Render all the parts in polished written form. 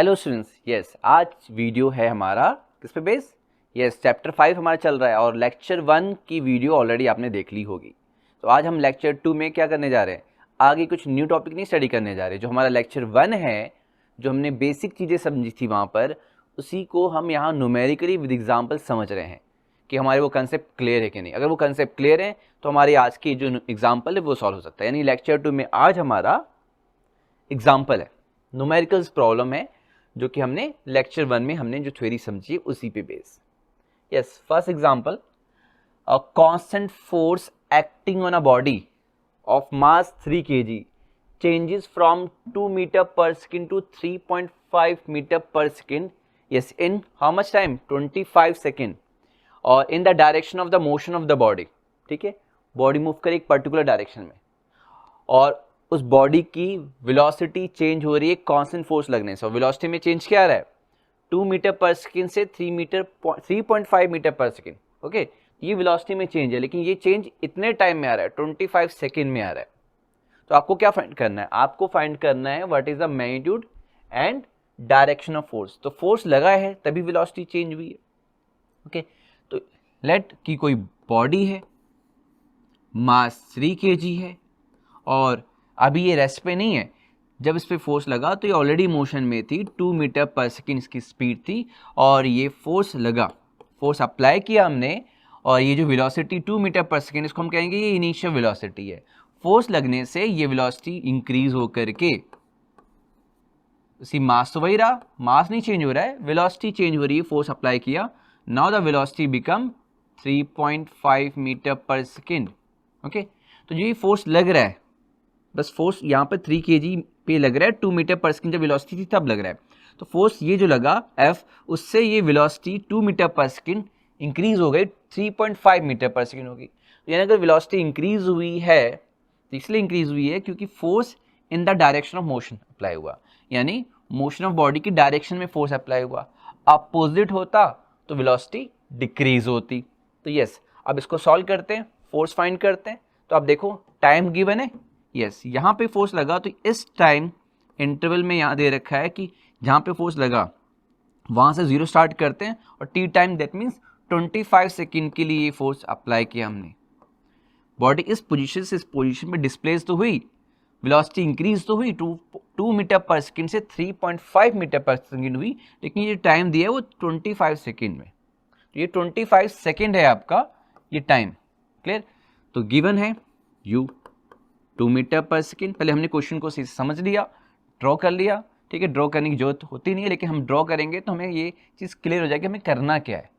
Hello students, yes आज video है हमारा किस पे बेस। यस चैप्टर 5 हमारा चल रहा है और लेक्चर 1 की वीडियो ऑलरेडी आपने देख ली होगी। तो आज हम लेक्चर 2 में क्या करने जा रहे हैं, आगे कुछ न्यू टॉपिक नहीं स्टडी करने जा रहे। जो हमारा लेक्चर 1 है, जो हमने बेसिक चीज़ें समझी थी वहाँ पर, उसी को हम यहाँ न्यूमेरिकली विद एग्जाम्पल समझ रहे हैं कि हमारे वो कंसेप्ट क्लियर है कि नहीं। अगर वो कंसेप्ट क्लियर है तो हमारी आज की जो एग्जाम्पल है वो सॉल्व हो सकता है। यानी लेक्चर 2 में आज हमारा एग्जाम्पल है, न्यूमेरिकल्स प्रॉब्लम है, जो कि हमने लेक्चर 1 में हमने जो थ्योरी समझी उसी पे base. Yes, first example, a constant force acting on a body of mass 3 kg changes from 2 meter per second to 3.5 meter per second, yes, in how much time? 25 second, और इन the direction of the motion of the body. ठीक है, body move करे एक particular direction में और उस body की velocity change हो रही है कांस्टेंट फोर्स लगने से। और वेलोसिटी में चेंज क्या आ रहा है? 2 मीटर पर सेकेंड से 3.5 मीटर पर सेकेंड। ओके, ये वेलोसिटी में चेंज है, लेकिन ये चेंज इतने टाइम में आ रहा है, 25 सेकेंड में आ रहा है। तो आपको क्या फाइंड करना है? आपको फाइंड करना है what is the magnitude and direction of force. तो फोर्स लगा है तभी वेलोसिटी चेंज हुई है। ओके, तो लेट की कोई बॉडी है, मास 3 kg है और अभी ये रेस्ट पे नहीं है। जब इस पे फोर्स लगा तो ये ऑलरेडी मोशन में थी, 2 मीटर पर सेकेंड इसकी स्पीड थी और ये फोर्स लगा, फोर्स अप्लाई किया हमने, और ये जो वेलोसिटी 2 मीटर पर सेकेंड, इसको हम कहेंगे ये इनिशियल वेलोसिटी है। फोर्स लगने से ये वेलोसिटी इंक्रीज होकर के, मास तो वही रहा, मास नहीं चेंज हो रहा है, वेलोसिटी चेंज हो रही है, फोर्स अप्लाई किया। Now the velocity become 3.5 metre पर सेकेंड। ओके, तो जो ये फोर्स लग रहा है, बस फोर्स यहाँ पर 3 kg पे लग रहा है, 2 मीटर पर सेकेंड जब वेलोसिटी थी तब लग रहा है। तो फोर्स ये जो लगा F, उससे ये वेलोसिटी 2 मीटर पर सेकेंड इंक्रीज हो गई, 3.5 मीटर पर सेकेंड होगी। तो यानी अगर वेलोसिटी इंक्रीज हुई है तो इसलिए इंक्रीज हुई है क्योंकि force in the direction of motion apply हुआ, यानी मोशन ऑफ बॉडी की डायरेक्शन में फोर्स अप्लाई हुआ। अपोजिट होता तो वेलोसिटी डिक्रीज होती। तो यस, अब इसको सॉल्व करते हैं, फोर्स फाइंड करते हैं। तो आप देखो टाइम गिवन है, यस यहाँ पे फोर्स लगा तो इस टाइम इंटरवल में यहाँ दे रखा है कि जहाँ पे फोर्स लगा वहाँ से 0 स्टार्ट करते हैं और T time, that means 25 second के लिए ये फोर्स अप्लाई किया हमने। बॉडी इस पोजीशन से इस पोजीशन में डिस्प्लेस तो हुई, वेलोसिटी इंक्रीज तो हुई, 2 मीटर पर सेकेंड से 3.5 मीटर पर सेकेंड हुई, लेकिन ये टाइम दिया है वो 25 सेकेंड में। तो ये 25 सेकेंड है आपका ये टाइम। क्लियर? तो गिवन है u 2 मीटर पर सेकेंड। पहले हमने क्वेश्चन को समझ लिया, ड्रॉ कर लिया। ठीक है, ड्रॉ करने की जरूरत होती नहीं है, लेकिन हम ड्रॉ करेंगे तो हमें ये चीज़ क्लियर हो जाएगी हमें करना क्या है।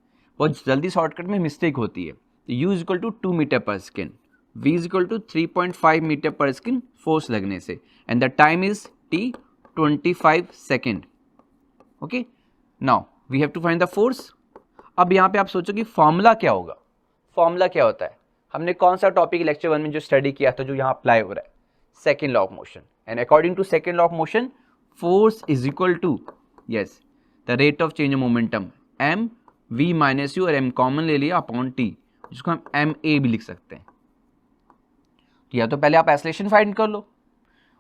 बहुत जल्दी शॉर्टकट में मिस्टेक होती है। तो u is equal to 2 metre पर second, v is equal to 3.5 metre पर सेकेंड फोर्स लगने से, and the time is t 25 second. Okay, now we have to find the force. अब यहाँ पे आप सोचो कि फॉर्मूला क्या होगा। फॉर्मूला क्या होता है? हमने कौन सा टॉपिक लेक्चर 1 में जो स्टडी किया था जो यहाँ अप्लाई हो रहा है? Second law of motion. And according to second law of motion, force is equal to, yes, the rate of change of momentum, m v minus u, और m कॉमन ले लिया अपॉन t, जिसको हम m a भी लिख सकते हैं। तो या तो पहले आप एक्सेलरेशन फाइंड कर लो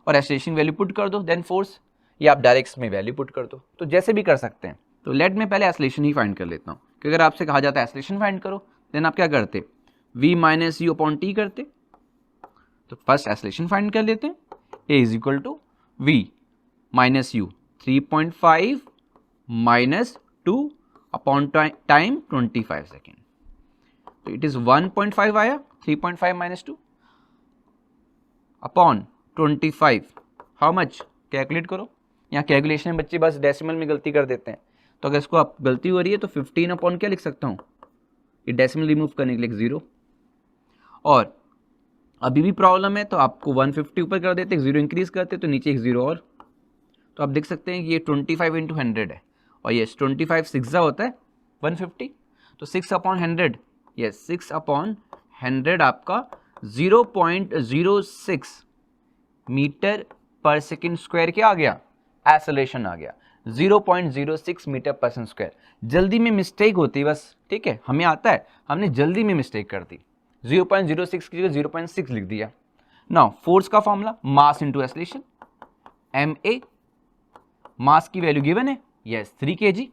और एक्सेलरेशन वैल्यू पुट कर दो, देन फोर्स, या आप डायरेक्ट में वैल्यू पुट कर दो, तो जैसे भी कर सकते हैं। तो लेट में पहले एक्सेलरेशन ही फाइंड कर लेता हूँ, कि अगर आपसे कहा जाता है एक्सेलरेशन फाइंड करो, देन आप क्या करते? v minus u upon t करते। तो फर्स्ट एक्सेलरेशन फाइंड कर लेते हैं, a is equal to v minus u 3.5 minus 2 upon time 25 second. तो इट इज 1.5 आया, 3.5 minus 2 upon 25, how much? Calculate करो। यहाँ कैलकुलेशन में बच्चे बस डेसिमल में गलती कर देते हैं, तो अगर इसको आप गलती हो रही है तो 15 अपॉन क्या लिख सकता हूँ? ये डेसिमल रिमूव करने के लिए 0, और अभी भी प्रॉब्लम है तो आपको 150 ऊपर कर देते, 0 इंक्रीज करते तो नीचे एक 0 और। तो आप देख सकते हैं कि ये 25 इंटू 100 है, और ये 25 6 होता है 150, तो 6 अपॉन 100, यस 6 अपॉन 100 आपका 0.06 मीटर पर सेकेंड स्क्वायर क्या आ गया? एक्सेलरेशन आ गया, 0.06 मीटर पर सेकेंड स्क्वायर। जल्दी में मिस्टेक होती है बस, ठीक है, हमें आता है, हमने जल्दी में मिस्टेक कर दी, 0.06 की जगह 0.6 लिख दिया। नाउ फोर्स का formula, mass into acceleration, ma मास की वैल्यू गिवन है, यस 3 kg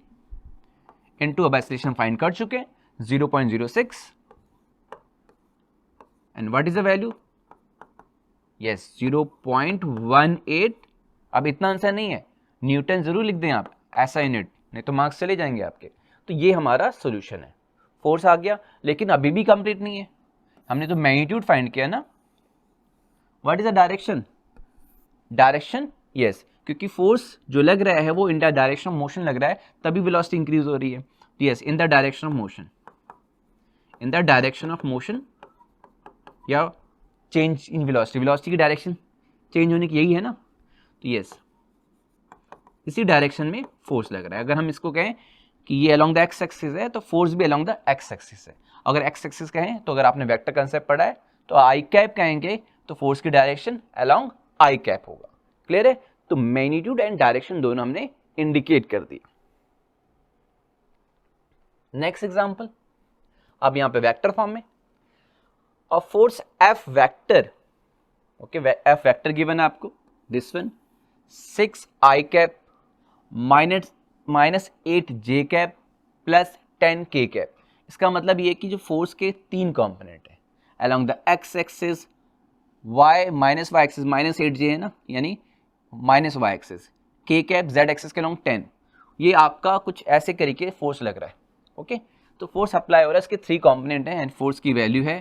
इनटू, अब एक्सेलरेशन फाइंड कर चुके हैं 0.06 and what is the value, yes 0.18। अब इतना आंसर नहीं है, न्यूटन जरूर लिख दें आप, ऐसा यूनिट, नहीं तो मार्क्स चले जाएंगे आपके। तो ये हमारा सोल्यूशन है, फोर्स आ गया, लेकिन अभी भी कंप्लीट नहीं है, हमने तो मैग्नीट्यूड फाइंड किया ना। What is the direction, direction yes, क्योंकि फोर्स जो लग रहा है वो इन द डायरेक्शन ऑफ मोशन लग रहा है, तभी वेलोसिटी इंक्रीज हो रही है। Yes, in the direction of motion, in the direction of motion या चेंज इन वेलोसिटी, वेलोसिटी की डायरेक्शन चेंज होने की यही है ना। तो यस, इसी डायरेक्शन में फोर्स लग रहा है। अगर हम इसको कहें कि ये अलोंग द एक्स एक्सिस है, तो फोर्स भी अलोंग द एक्स एक्सिस है। अगर एक्स एक्सिस कहें तो अगर आपने वेक्टर कंसेप्ट पढ़ा है तो आई कैप कहेंगे, तो फोर्स की डायरेक्शन अलोंग आई कैप होगा। क्लियर है? तो मैग्नीट्यूड एंड डायरेक्शन दोनों हमने इंडिकेट कर दिया। नेक्स्ट एग्जांपल, अब यहां पे वेक्टर फॉर्म में, और force F vector, okay, F vector given है आपको, this one 6 i cap minus 8 j cap plus 10 k cap. इसका मतलब ये कि जो फोर्स के 3 कंपोनेंट है along the x axis, y minus y axis minus 8 j है ना, यानी minus y axis, k cap z axis के अलोंग 10, ये आपका कुछ ऐसे तरीके फोर्स लग रहा है। ओके, तो फोर्स अप्लाई हो रहा है, इसके 3 कंपोनेंट हैं एंड फोर्स की वैल्यू है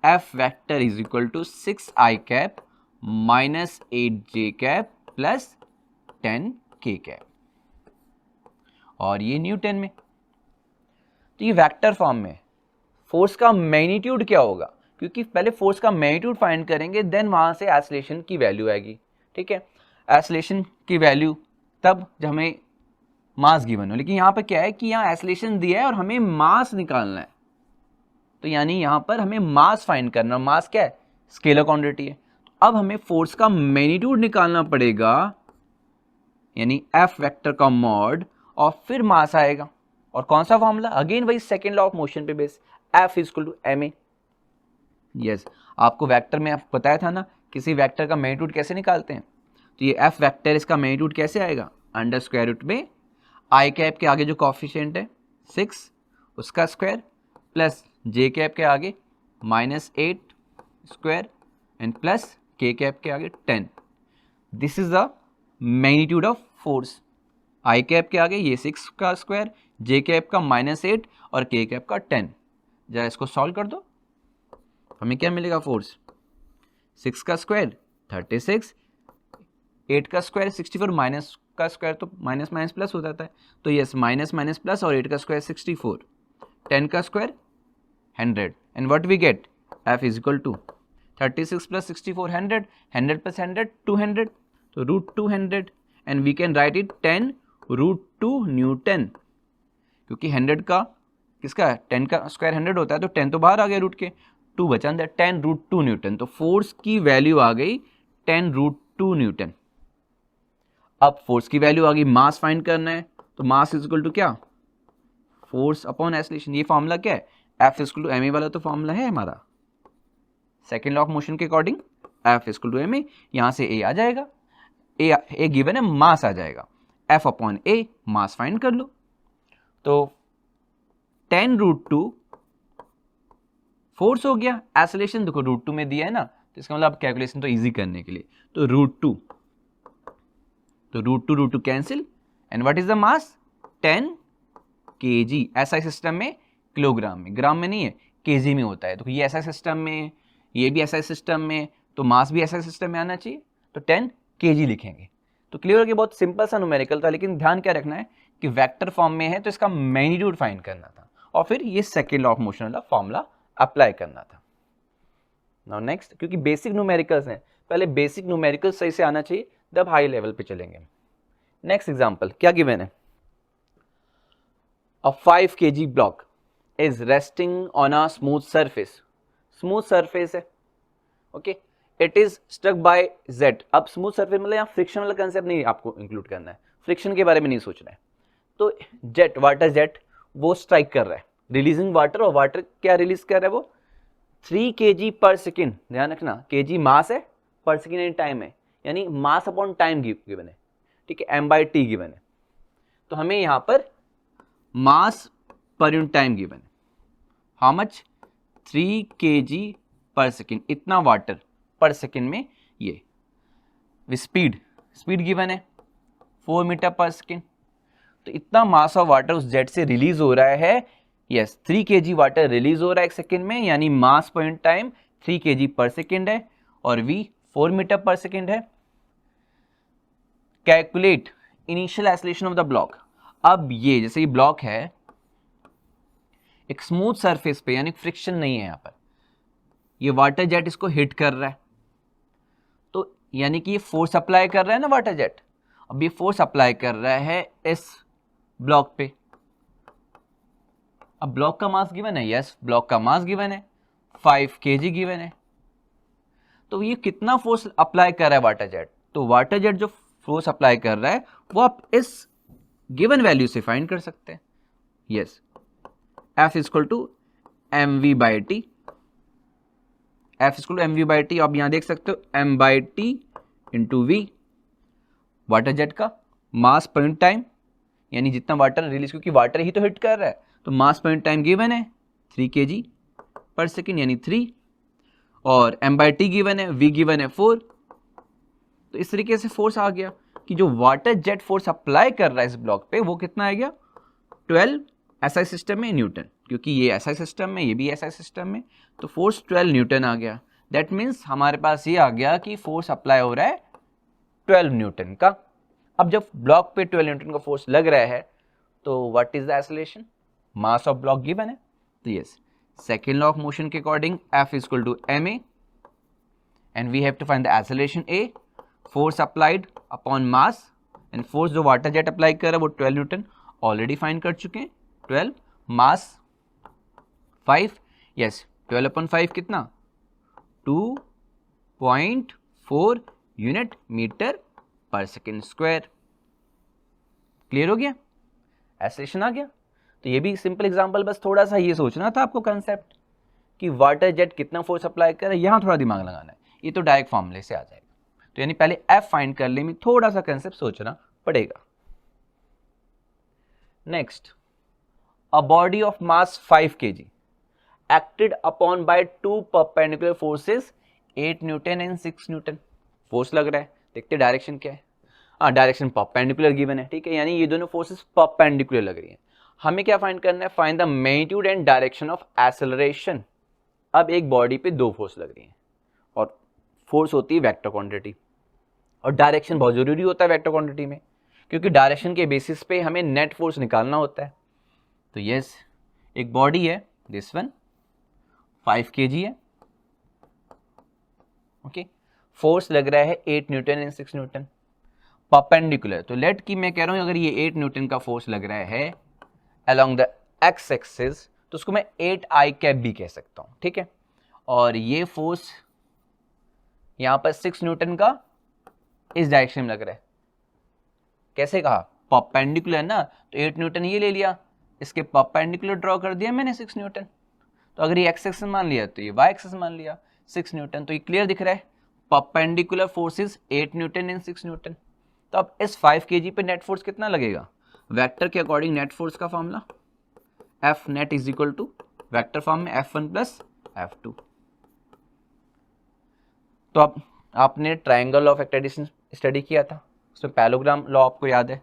f vector is equal to 6 i cap minus 8 j cap plus 10 k cap, और ये न्यूटन में। तो ये वेक्टर फॉर्म में फोर्स का मैग्नीट्यूड क्या होगा, क्योंकि पहले फोर्स का मैग्नीट्यूड फाइंड करेंगे, देन वहां से एक्सेलरेशन की वैल्यू आएगी। ठीक है, एक्सेलरेशन की वैल्यू तब जब हमें मास गिवन हो, लेकिन यहाँ पर क्या है कि यहाँ एक्सेलरेशन दिया है और हमें मास निकालना है, तो यानी यहाँ पर हमें मास फाइंड करना, मास क्या है, स्केलर क्वांटिटी है। तो अब हमें फोर्स का मैग्नीट्यूड निकालना पड़ेगा, यानी एफ वेक्टर का मॉड, और फिर मास आएगा। और कौन सा फॉर्मूला, अगेन वही सेकेंड लॉ ऑफ मोशन पे base, f is equal to m a. Yes, आपको वेक्टर में आपको बताया था ना किसी वेक्टर का मैग्नीट्यूड कैसे निकालते हैं, तो ये एफ वेक्टर, इसका मैग्नीट्यूड कैसे आएगा, अंडर स्क्वायर रूट में आई कैप के आगे जो कॉफिशिएंट है 6 उसका स्क्वायर प्लस जे कैप के आगे माइनस 8 स्क्वायर एंड प्लस के कैप के आगे 10। This is the magnitude of force. I cap के आगे ये 6 का स्क्वायर, जे कैप का माइनस 8 और के कैप का 10। जरा इसको सॉल्व कर दो, हमें क्या मिलेगा, फोर्स 6 का स्क्वायर 36, 8 का स्क्वायर 64, माइनस का स्क्वायर तो माइनस माइनस प्लस हो जाता है, तो यस माइनस माइनस प्लस, और 8 का स्क्वायर 64, 10 का square 100 and what we get, f is equal to 36 plus 64 100, 100 plus 100 200, तो root 200 and we can write it 10 root 2 newton, क्योंकि 100 का किसका 10 का स्क्वायर 100 होता है, तो 10 तो बाहर आ गया रूट के, 2 बचा अंदर, 10 रूट 2 न्यूटन। तो फोर्स की वैल्यू आ गई 10 रूट 2 न्यूटन। अब फोर्स की वैल्यू आ गई, मास फाइंड करना है, तो मास इज इक्वल टू क्या, फोर्स अपॉन एक्सेलरेशन। ये फॉर्मूला क्या है, f is equal to m a वाला तो फॉर्मूला है हमारा सेकेंड लॉ ऑफ मोशन के according, f is equal to m a, यहां से ए आ जाएगा, ए गिवन है, मास आ जाएगा, एफ अपॉन ए, मास फाइंड कर लो। तो 10 रूट 2 फोर्स हो गया, एक्सेलरेशन देखो रूट 2 में दिया है ना, तो इसका मतलब कैलकुलेशन तो इजी करने के लिए, तो रूट 2, तो root two cancel and what is the mass 10 kg। SI system में किलोग्राम में, ग्राम में नहीं है, केजी में होता है, तो ये एसआई सिस्टम में, ये भी एसआई सिस्टम में, तो मास भी एसआई सिस्टम में आना चाहिए, तो 10 kg लिखेंगे। तो क्लियर हो गया, बहुत सिंपल सा न्यूमेरिकल था, लेकिन ध्यान क्या रखना है कि वेक्टर फॉर्म में है तो इसका मैग्नीट्यूड फाइंड करना था, और फिर ये सेकेंड लॉ ऑफ मोशन वाला फॉर्मूला अप्लाई करना था। नाउ नेक्स्ट, क्योंकि बेसिक न्यूमेरिकल्स हैं, पहले बेसिक न्यूमेरिकल सही से आना चाहिए, तब हाई लेवल पे चलेंगे। नेक्स्ट एग्जांपल क्या गिवन है, a 5 kg block is resting on a smooth surface, smooth surface है, okay, it is struck by z। अब स्मूथ सरफेस मतलब यहाँ फ्रिक्शन वाला कंसेप्ट नहीं आपको इंक्लूड करना है, फ्रिक्शन के बारे में नहीं सोचना है, तो जेट, वाटर जेट वो स्ट्राइक कर रहा है, रिलीजिंग वाटर, और वाटर क्या रिलीज कर रहा है वो 3 kg पर सेकेंड, ध्यान रखना kg मास है, पर सेकेंड टाइम है, यानी मास अपॉन टाइम गिवन है। ठीक है, m/t गिवन है, तो हमें यहाँ पर मास पर यूनिट टाइम गिवन है, हाउ मच 3 kg/s, इतना वाटर पर सेकेंड में, ये स्पीड गिवन है 4 मीटर/सेकेंड, तो इतना मास ऑफ वाटर उस जेट से रिलीज हो रहा है, यस 3 kg वाटर रिलीज हो रहा है एक सेकेंड में, यानी मास पर यूनिट टाइम 3 kg/s है और v 4 मीटर/सेकेंड है। Calculate initial acceleration of the block. अब ये जैसे ये ब्लॉक है एक स्मूथ सरफेस पे, यानी फ्रिक्शन नहीं है, यहां पर ये वाटर जेट इसको हिट कर रहा है, तो यानी कि ये फोर्स अप्लाई कर रहा है ना वाटर जेट। अब ये फोर्स अप्लाई कर रहा है इस ब्लॉक पे। अब ब्लॉक का मास गिवन है, यस ब्लॉक का मास गिवन है 5 kg गिवन है, तो ये कितना फोर्स अप्लाई कर रहा है वाटर जेट, तो वाटर जेट जो फोर्स अप्लाई कर रहा है वो आप इस गिवन वैल्यू से फाइंड कर सकते हैं, yes F equal to mv/t, F equal to mv/t, आप यहां देख सकते हो m/t into v, water jet का मास पर यूनिट टाइम, यानी जितना वाटर रिलीज, क्योंकि वाटर ही तो हिट कर रहा है, तो मास पर यूनिट टाइम गिवन है 3 kg/s यानी 3, और m/t गिवन है, v गिवन है 4, तो इस तरीके से फोर्स आ गया कि जो वाटर जेट फोर्स अप्लाई कर रहा है इस ब्लॉक पे वो कितना आ गया 12 SI सिस्टम में न्यूटन, क्योंकि ये SI सिस्टम में ये भी SI सिस्टम में, तो फोर्स 12 न्यूटन आ गया। दैट मीन्स हमारे पास ये आ गया कि फोर्स अप्लाई हो रहा है 12 न्यूटन का। अब जब ब्लॉक पे 12 न्यूटन का फोर्स लग रहा है तो what is the acceleration, mass of block given है, तो yes second law of motion के according F equal to ma and we have to find the acceleration A, force applied upon mass, and force जो water jet apply कर रहा है वो 12 Newton already find कर चुके हैं, 12 मास 5, यस 12/5 कितना 2.4 यूनिट मीटर/सेकेंड स्क्वायर। क्लियर हो गया, एक्सेलरेशन आ गया। तो ये भी सिंपल एग्जांपल, बस थोड़ा सा ये सोचना था आपको कंसेप्ट कि वाटर जेट कितना फोर्स अप्लाई कर रहा है, यहां थोड़ा दिमाग लगाना है, ये तो डायरेक्ट फॉर्मूले से आ जाएगा, तो यानी पहले F फाइंड करने में थोड़ा सा कंसेप्ट सोचना पड़ेगा। Next, a body of mass 5 kg acted upon by 2 perpendicular forces 8 newton and 6 Newton, force लग रहा है, देखते डायरेक्शन क्या है, हाँ डायरेक्शन परपेंडिकुलर गिवन है, ठीक है, यानी ये दोनों फोर्सेस परपेंडिकुलर लग रही हैं। हमें क्या फाइंड करना है, find the magnitude and direction of acceleration. अब एक बॉडी पे दो फोर्स लग रही हैं और फोर्स होती है वेक्टर क्वांटिटी, और डायरेक्शन बहुत जरूरी होता है वेक्टर क्वांटिटी में, क्योंकि डायरेक्शन के बेसिस पे हमें नेट फोर्स निकालना होता है। तो यस एक बॉडी है, दिस वन 5 kg है, ओके, फोर्स लग रहा है 8 न्यूटन एंड 6 न्यूटन परपेंडिकुलर। तो लेट की मैं कह रहा हूं अगर ये 8 न्यूटन का फोर्स लग रहा है अलोंग द एक्स एक्सिस, तो उसको मैं 8I भी कह सकता हूं, ठीक है, और ये फोर्स यहां पर 6 न्यूटन का इस डायरेक्शन में लग रहा है, कैसे कहा परपेंडिकुलर ना, तो 8 न्यूटन ये ले लिया, इसके परपेंडिकुलर ड्रॉ कर दिया मैंने 6 न्यूटन, तो अगर ये एक्स एक्सिस मान लिया तो ये वाई एक्सिस मान लिया 6 न्यूटन, तो ये क्लियर दिख रहा है perpendicular forces 8 newton and 6 Newton. तो अब इस 5 kg पे नेट फोर्स कितना लगेगा, वेक्टर के अकॉर्डिंग नेट फोर्स का formula F net is equal to vector form में F1 प्लस F2। तो अब आपने ट्राइंगल ऑफ एक्टेडिशन स्टडी किया था, उसमें पैरेललोग्राम लॉ आपको याद है,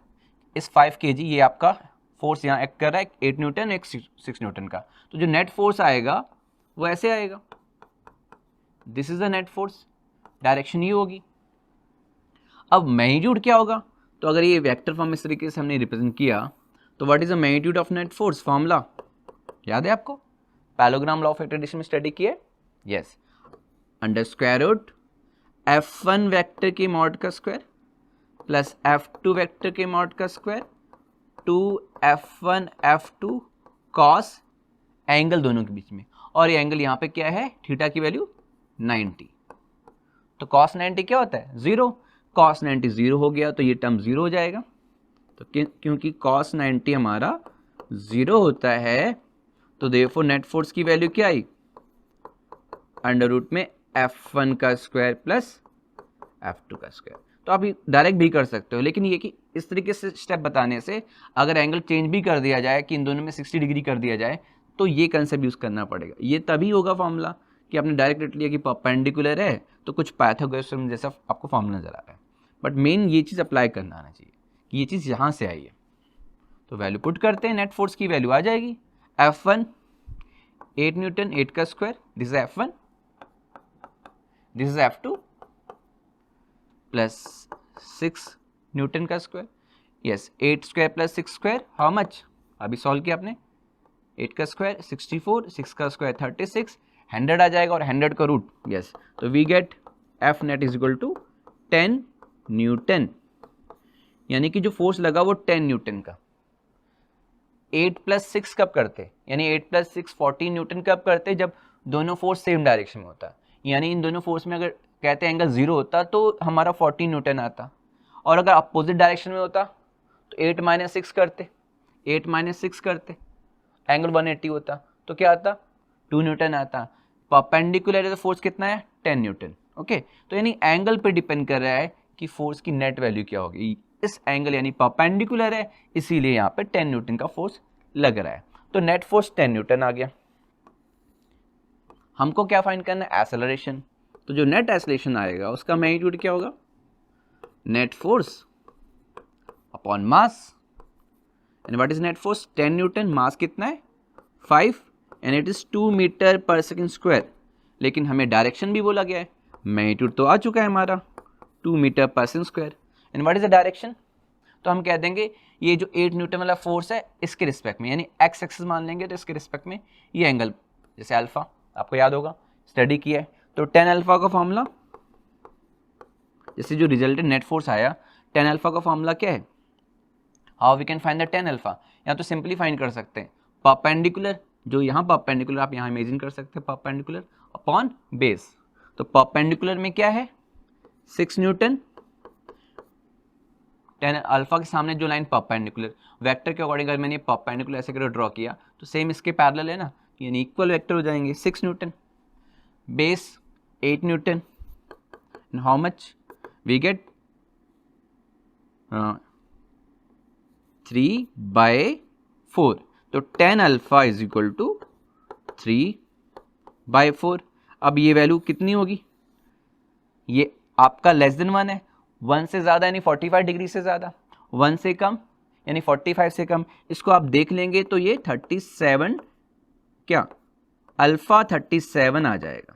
इस 5 kg ये आपका फोर्स यहाँ एक्ट कर रहा है 8 न्यूटन एक 6 न्यूटन का, तो जो नेट फोर्स आएगा वो ऐसे आएगा, this is the net force, direction ये होगी। अब मैग्नीट्यूड क्या होगा, तो अगर ये वेक्टर फॉर्म इस तरीके से हमने रिप्रेजेंट किया तो what is the magnitude of net force, formula याद है आपको, पैरेललोग्राम लॉ ऑफ एक्टेडिशन में स्टडी किया, yes under square root F1 vector के मॉड का स्क्वायर प्लस F2 वेक्टर के मॉड का square 2F1 F2 cos angle दोनों के बीच में, और ये एंगल यहाँ पे क्या है थीटा की वैल्यू 90, तो cos 90 क्या होता है 0, cos 90 0 हो गया तो ये टर्म 0 हो जाएगा, तो क्योंकि cos 90 हमारा 0 होता है तो देयरफॉर नेट फोर्स की वैल्यू क्या आई अंडर रूट में F1 का स्क्वायर प्लस F2 का स्क्वायर, तो आप डायरेक्ट भी कर सकते हो, लेकिन ये कि इस तरीके से स्टेप बताने से अगर एंगल चेंज भी कर दिया जाए कि इन दोनों में 60 डिग्री कर दिया जाए तो ये कंसेप्ट यूज़ करना पड़ेगा। ये तभी होगा फॉर्मूला कि आपने डायरेक्ट लिख लिया कि परपेंडिकुलर है तो कुछ पाइथागोरस जैसा आपको फॉर्मूला नजर आ रहा है, बट मेन ये चीज़ अप्लाई करना आना चाहिए कि ये चीज़ यहाँ से आई है। तो वैल्यू पुट करते हैं, नेट फोर्स की वैल्यू आ जाएगी F1 8 न्यूटन 8 का square, this is F1, this is F2 plus 6 newton का square, yes 8 square plus 6 square how much, अभी सॉल्व किया आपने, 8 का स्क्वायर 64, 6 का स्क्वायर 36, 100 आ जाएगा और 100 का रूट, यस, तो we get F net is equal to 10 newton, यानी कि जो फोर्स लगा वो 10 न्यूटन का। 8 प्लस 6 कब करते, यानी 8 प्लस 6 14 न्यूटन कब करते, जब दोनों फोर्स सेम डायरेक्शन में होता, यानी इन दोनों फोर्स में अगर कहते हैं एंगल 0 होता तो हमारा 14 न्यूटन आता, और अगर अपोजिट डायरेक्शन में होता तो 8 माइनस 6 करते, 8 माइनस 6 करते, एंगल 180 होता तो क्या आता 2 न्यूटन आता। परपेंडिकुलर फोर्स कितना है 10 न्यूटन, ओके। तो यानी एंगल पे डिपेंड कर रहा है कि फोर्स की नेट वैल्यू क्या होगी, इस एंगल यानी परपेंडिकुलर है इसीलिए यहाँ पे 10 न्यूटन का फोर्स लग रहा है, तो नेट फोर्स 10 न्यूटन आ गया। हमको क्या फाइंड करना है एक्सेलरेशन, तो जो नेट एक्सेलरेशन आएगा उसका मैग्नीट्यूड क्या होगा, net force upon mass, and what is net force 10 newton, mass कितना है 5 and it is 2 metre per second square, लेकिन हमें डायरेक्शन भी बोला गया है, मैग्नीट्यूड तो आ चुका है हमारा 2 metre per second square, and what is the direction, तो हम कह देंगे ये जो 8 न्यूटन वाला फोर्स है इसके रिस्पेक्ट में, यानी एक्स एक्सिस मान लेंगे तो इसके रिस्पेक्ट में ये एंगल, जैसे अल्फा आपको याद होगा स्टडी किया है, तो 10 अल्फा का फॉर्मूला, जैसे जो रिजल्टेंट नेट फोर्स आया 10 अल्फा का फॉर्मूला क्या है, how we can find the 10 alpha, या तो सिंपली फाइंड कर सकते हैं परपेंडिकुलर, जो यहाँ परपेंडिकुलर आप यहाँ इमेजिन कर सकते हैं परपेंडिकुलर अपॉन बेस, तो परपेंडिकुलर में क्या है 6 न्यूटन, 10 अल्फा के सामने जो लाइन परपेंडिकुलर वेक्टर के अकॉर्डिंग अगर मैंने परपेंडिकुलर ऐसे करके ड्रॉ किया तो सेम इसके पैरेलल है ना, यानी इक्वल वेक्टर हो जाएंगे 6 newton, base 8 newton, and how much we get 3/4, तो 10 अल्फा इज इक्वल टू 3/4। अब ये वैल्यू कितनी होगी, ये आपका लेस देन 1 है, 1 से ज़्यादा यानी 45 डिग्री से ज़्यादा, 1 से कम यानी 45 से कम, इसको आप देख लेंगे तो ये 37 क्या अल्फा 37 आ जाएगा,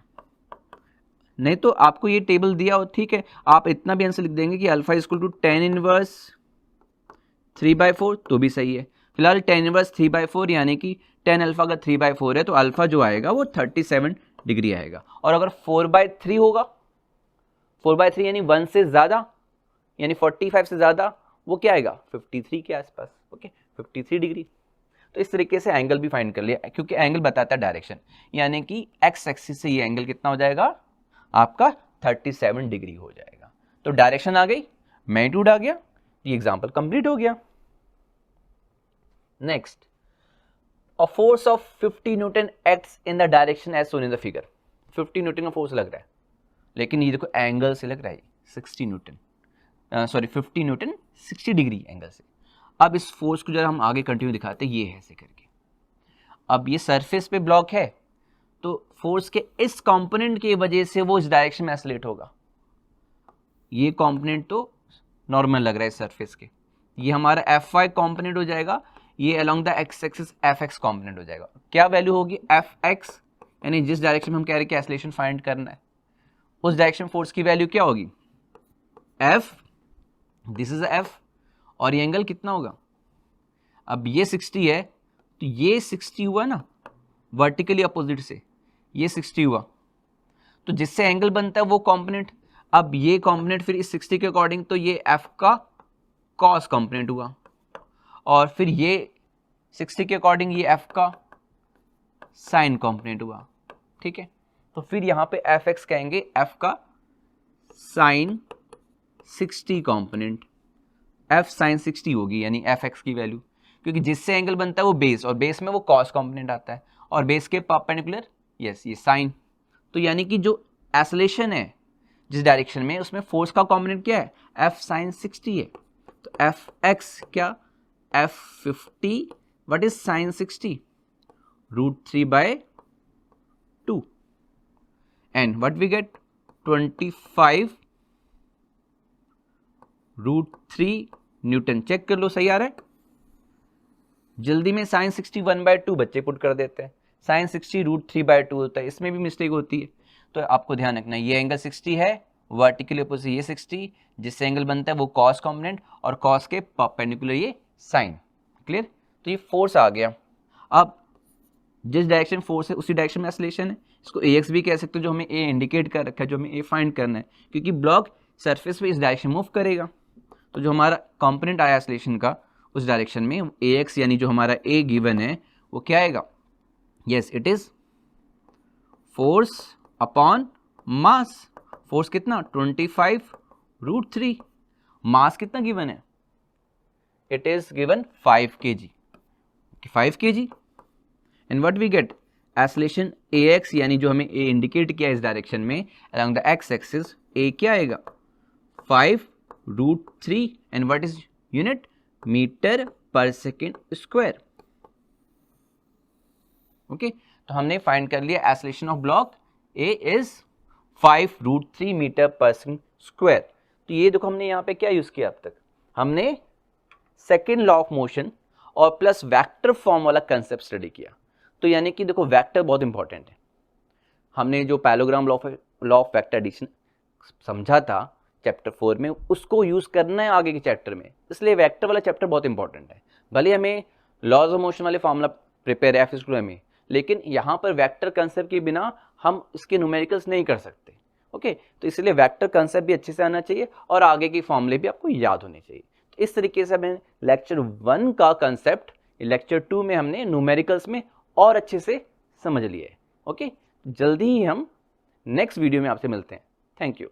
नहीं तो आपको ये टेबल दिया हो ठीक है, आप इतना भी आंसर लिख देंगे कि alpha is equal to 10 inverse 3/4 तो भी सही है, फिलहाल 10 इनवर्स 3/4 यानी कि 10 अल्फा का 3/4 है तो अल्फा जो आएगा वो 37 डिग्री आएगा, और अगर 4/3 होगा 4/3 यानी 1 से ज़्यादा यानी 45 से ज़्यादा, वो क्या आएगा 53 के आसपास, ओके 53 डिग्री। तो इस तरीके से एंगल भी फाइंड कर लिया, क्योंकि एंगल बताता है डायरेक्शन, यानी कि एक्स एक्सिस से ये एंगल कितना हो जाएगा आपका 37 डिग्री हो जाएगा, तो डायरेक्शन आ गई, मैग्नीट्यूड आ गया, ये एग्जांपल कंप्लीट हो गया। Next, a force of 50 newton acts in the direction as shown in the figure, 50 newton का फोर्स लग रहा है, लेकिन ये देखो एंगल से लग रहा है 60 Newton, sorry 50 Newton 60 degree angle से। अब इस फोर्स को जरा हम आगे कंटिन्यू दिखाते हैं, ये है ऐसे करके, अब ये सरफेस पे ब्लॉक है तो फोर्स के इस कंपोनेंट की वजह से वो इस डायरेक्शन में एक्सेलरेट होगा, ये कंपोनेंट तो नॉर्मल लग रहा है इस सरफेस के, ये हमारा Fy कंपोनेंट हो जाएगा, ये along the x axis Fx component हो जाएगा, क्या वैल्यू होगी Fx, यानी जिस डायरेक्शन में हम कह रहे हैं कि एक्सेलरेशन फाइंड करना है उस डायरेक्शन फोर्स की वैल्यू क्या होगी F, दिस इज F, और ये एंगल कितना होगा, अब ये 60 है तो ये 60 हुआ ना वर्टिकली अपोजिट से, ये 60 हुआ तो जिससे एंगल बनता है वो कंपोनेंट, अब ये कंपोनेंट फिर इस 60 के अकॉर्डिंग तो ये F का कॉस कंपोनेंट हुआ, और फिर ये 60 के अकॉर्डिंग ये F का साइन कंपोनेंट हुआ, ठीक है, तो फिर यहाँ पे Fx कहेंगे F का साइन 60 कंपोनेंट, F साइन 60 होगी यानी Fx की वैल्यू, क्योंकि जिससे एंगल बनता है वो बेस, और बेस में वो कॉस कंपोनेंट आता है, और बेस के परपेंडिकुलर यस ये साइन, तो यानी कि जो एक्सेलरेशन है जिस डायरेक्शन में, उसमें फोर्स का कॉम्पोनेंट क्या है, एफ साइन 60 है। तो एफ एक्स क्या, f 50, what is sine 60, √3/2 and what we get 25 √3 newton. Check कर लो सही आ रहा है। जल्दी में साइन 60 1/2 बच्चे पुट कर देते हैं, साइन 60 √3/2 होता है, इसमें भी मिस्टेक होती है। तो आपको ध्यान रखना है, ये एंगल 60 है, वर्टिकल अपोजिट ये 60, जिससे एंगल बनता है वो कॉस कॉम्पोनेंट, और कॉस के परपेंडिकुलर ये साइन। क्लियर। तो ये फोर्स आ गया। अब जिस डायरेक्शन फोर्स है उसी डायरेक्शन में एक्सेलरेशन है, इसको AX भी कह सकते हो, जो हमें A इंडिकेट कर रखा है, जो हमें A फाइंड करना है, क्योंकि ब्लॉक सरफेस पे इस डायरेक्शन मूव करेगा। तो जो हमारा कंपोनेंट आया एक्सेलरेशन का उस डायरेक्शन में, AX यानी जो हमारा A गिवन है वो क्या आएगा, yes it is force upon mass. Force कितना, 25 √3, मास कितना गिवन है, it is given 5 kg, 5 kg and what we get, acceleration AX यानी जो हमें A इंडिकेट किया इस डायरेक्शन में along the x axis, A क्या आएगा 5 √3 and what is unit, metre पर सेकेंड स्क्वायर। ओके, तो हमने फाइंड कर लिया acceleration of block A is 5 √3 metre पर सेकेंड स्क्वायर। तो ये देखो हमने यहाँ पे क्या यूज किया, अब तक हमने सेकेंड लॉ ऑफ मोशन और प्लस वेक्टर फॉर्म वाला कंसेप्ट स्टडी किया। तो यानी कि देखो वेक्टर बहुत इंपॉर्टेंट है। हमने जो parallelogram law of vector addition समझा था चैप्टर 4 में, उसको यूज करना है आगे के चैप्टर में, इसलिए वेक्टर वाला चैप्टर बहुत इंपॉर्टेंट है। भले हमें लॉज ऑफ मोशन वाले फॉर्मूला प्रिपेयर है FS में, लेकिन यहाँ पर वेक्टर कंसेप्ट के बिना हम इसके न्यूमेरिकल्स नहीं कर सकते। ओके, तो इसलिए वेक्टर कंसेप्ट भी अच्छे से आना चाहिए और आगे के फॉर्मूले भी आपको याद होने चाहिए। तो इस तरीके से हमें लेक्चर 1 का कंसेप्ट लेक्चर 2 में हमने न्यूमेरिकल्स में और अच्छे से समझ लिए। ओके, जल्दी ही हम नेक्स्ट वीडियो में आपसे मिलते हैं। Thank you.